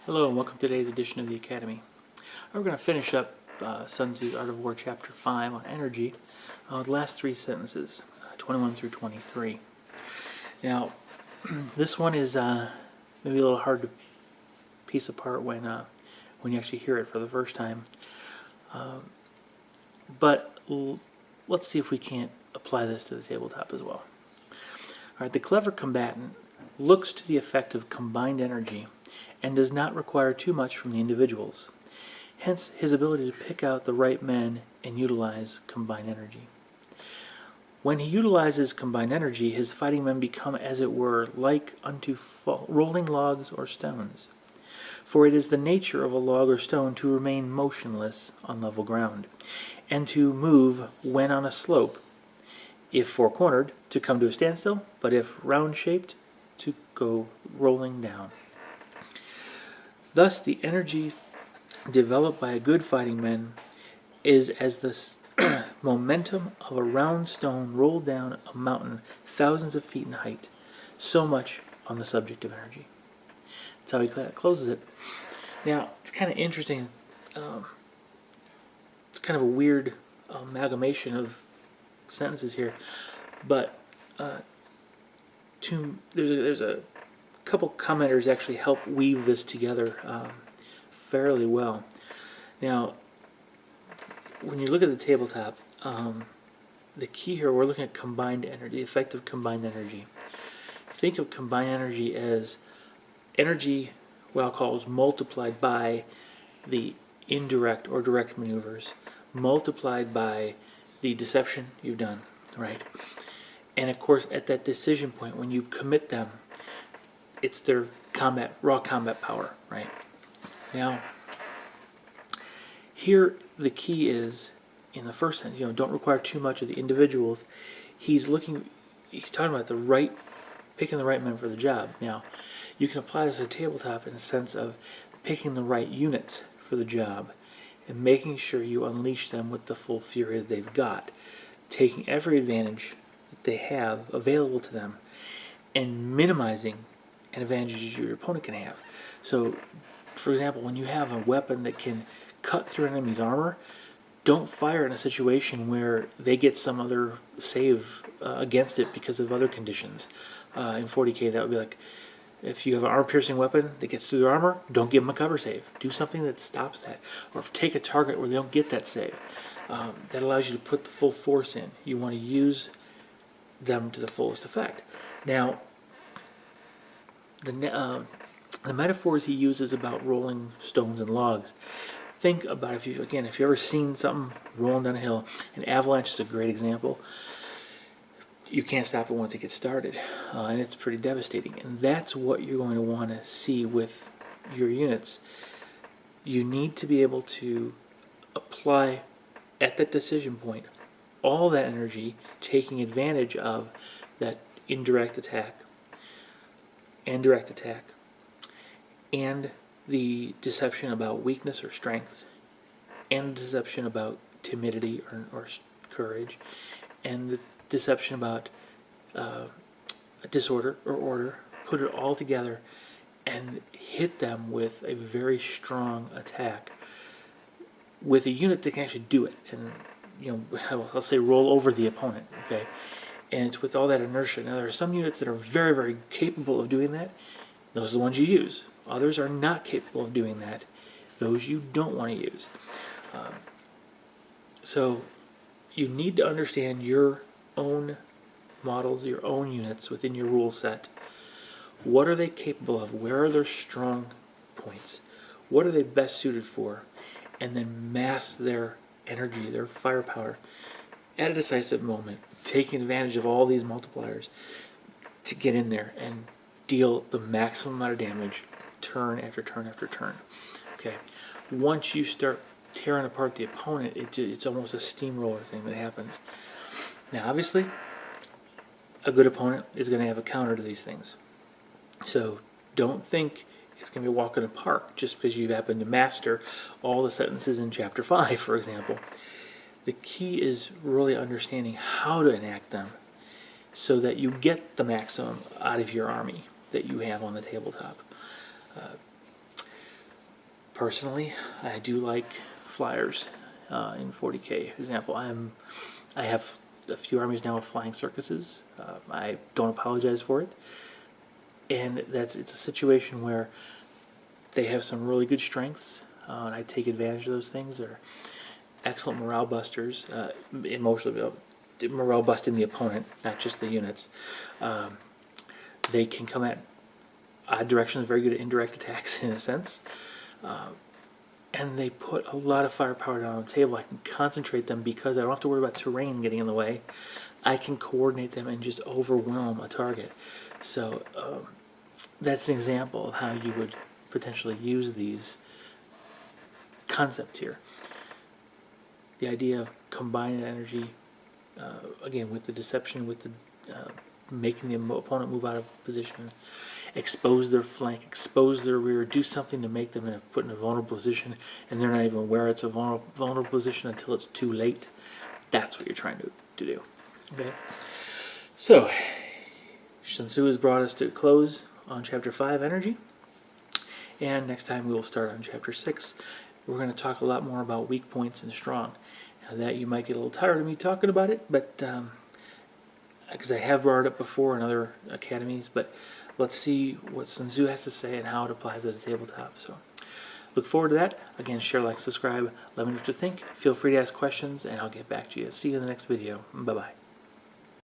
Hello and welcome to today's edition of the Academy. We're going to finish up Sun Tzu's Art of War Chapter 5 on energy, the last three sentences, 21 through 23. Now, this one is maybe a little hard to piece apart when you actually hear it for the first time. But let's see if we can't apply this to the tabletop as well. Alright, the clever combatant looks to the effect of combined energy and does not require too much from the individuals. Hence, his ability to pick out the right men and utilize combined energy. When he utilizes combined energy, his fighting men become, as it were, like unto rolling logs or stones. For it is the nature of a log or stone to remain motionless on level ground, and to move when on a slope, if four-cornered, to come to a standstill, but if round-shaped, to go rolling down. Thus, the energy developed by a good fighting man is as the momentum of a round stone rolled down a mountain thousands of feet in height. So much on the subject of energy. That's how he closes it. Now, it's kind of interesting. It's kind of a weird amalgamation of sentences here, but there's a couple commenters actually help weave this together fairly well. Now, when you look at the tabletop, the key here, we're looking at combined energy, the effect of combined energy. Think of combined energy as energy, what I'll call is multiplied by the indirect or direct maneuvers, multiplied by the deception you've done, right? And of course, at that decision point, when you commit them, it's their raw combat power, right? Now, here the key is, in the first sentence, don't require too much of the individuals. He's talking about picking the right men for the job. Now, you can apply this to a tabletop in the sense of picking the right units for the job and making sure you unleash them with the full fury that they've got, taking every advantage that they have available to them and minimizing an advantage your opponent can have. So, for example, when you have a weapon that can cut through an enemy's armor, don't fire in a situation where they get some other save against it because of other conditions. In 40k, that would be like, if you have an armor-piercing weapon that gets through their armor, don't give them a cover save. Do something that stops that. Or take a target where they don't get that save. That allows you to put the full force in. You want to use them to the fullest effect. Now, the metaphors he uses about rolling stones and logs. Think about if you've ever seen something rolling down a hill. An avalanche is a great example. You can't stop it once it gets started, and it's pretty devastating. And that's what you're going to want to see with your units. You need to be able to apply at that decision point all that energy, taking advantage of that indirect attack and direct attack, and the deception about weakness or strength, and the deception about timidity or courage, and the deception about disorder or order. Put it all together and hit them with a very strong attack with a unit that can actually do it, and I'll say roll over the opponent. Okay, and it's with all that inertia. Now, there are some units that are very, very capable of doing that. Those are the ones you use. Others are not capable of doing that. Those you don't want to use. So you need to understand your own models, your own units within your rule set. What are they capable of? Where are their strong points? What are they best suited for? And then mass their energy, their firepower at a decisive moment, taking advantage of all these multipliers to get in there and deal the maximum amount of damage turn after turn after turn. Okay, once you start tearing apart the opponent, it's almost a steamroller thing that happens. Now, obviously, a good opponent is going to have a counter to these things. So don't think it's going to be a walk in the park just because you happen to master all the sentences in Chapter 5, for example. The key is really understanding how to enact them so that you get the maximum out of your army that you have on the tabletop. Personally, I do like flyers in 40K. For example, I have a few armies now with flying circuses. I don't apologize for it, and it's a situation where they have some really good strengths, and I take advantage of those things. They're excellent morale busters, morale busting the opponent, not just the units. They can come at odd directions, very good at indirect attacks in a sense. And they put a lot of firepower down on the table. I can concentrate them because I don't have to worry about terrain getting in the way. I can coordinate them and just overwhelm a target. So that's an example of how you would potentially use these concepts here. The idea of combining energy, again, with the deception, with the making the opponent move out of position, expose their flank, expose their rear, do something to make them put in a vulnerable position, and they're not even aware it's a vulnerable position until it's too late. That's what you're trying to do. Okay. So Sun Tzu has brought us to a close on Chapter 5, Energy, and next time we will start on Chapter 6. We're going to talk a lot more about weak points and strong. Now that you might get a little tired of me talking about it, but because I have brought it up before in other academies, but let's see what Sun Tzu has to say and how it applies to the tabletop. So look forward to that. Again, share, like, subscribe. Let me know what you think. Feel free to ask questions, and I'll get back to you. See you in the next video. Bye-bye.